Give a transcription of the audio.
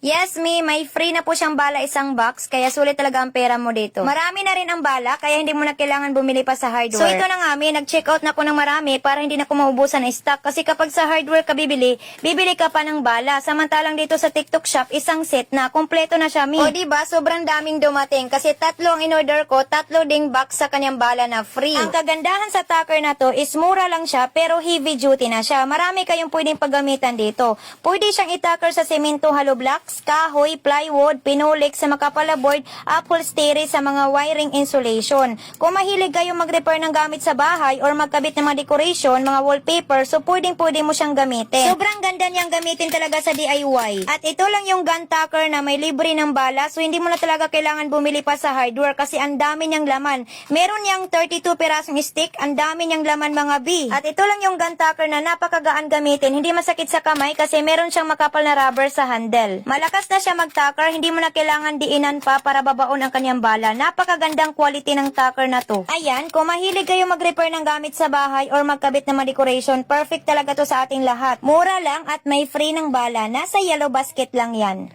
Yes, may free na po siyang bala isang box, kaya sulit talaga ang pera mo dito. Marami na rin ang bala, kaya hindi mo na kailangan bumili pa sa hardware. So ito na nga, nag-check out na po ng marami para hindi na ko maubusan ng stock. Kasi kapag sa hardware ka bibili ka pa ng bala. Samantalang dito sa TikTok shop, isang set na, kompleto na siya, O diba, sobrang daming dumating. Kasi 3 ang in-order ko, 3 ding box sa kanyang bala na free. Ang kagandahan sa Tucker na to is mura lang siya, pero heavy duty na siya. Marami kayong pwedeng paggamitan dito. Pwede siyang i-tucker sa semento hollow blocks, kahoy, plywood, pinulik sa makapal na board, upholstery sa mga wiring insulation. Kung mahilig kayo mag-repair ng gamit sa bahay or magkabit ng mga decoration, mga wallpaper, so pwede mo siyang gamitin. Sobrang ganda niyang gamitin talaga sa DIY. At ito lang yung gun tucker na may libre ng bala, so hindi mo na talaga kailangan bumili pa sa hardware kasi ang dami niyang laman. Meron niyang 32 pirasong stick, ang dami niyang laman mga B. At ito lang yung gun tucker na napakagaan gamitin, hindi masakit sa kamay kasi meron siyang makapal na rubber sa handle. Malakas na siya mag-tucker, hindi mo na kailangan diinan pa para babaon ang kanyang bala. Napakagandang quality ng tucker na to. Ayan, kung mahilig kayo mag-repair ng gamit sa bahay or magkabit ng mga decoration, perfect talaga to sa ating lahat. Mura lang at may free ng bala. Nasa yellow basket lang yan.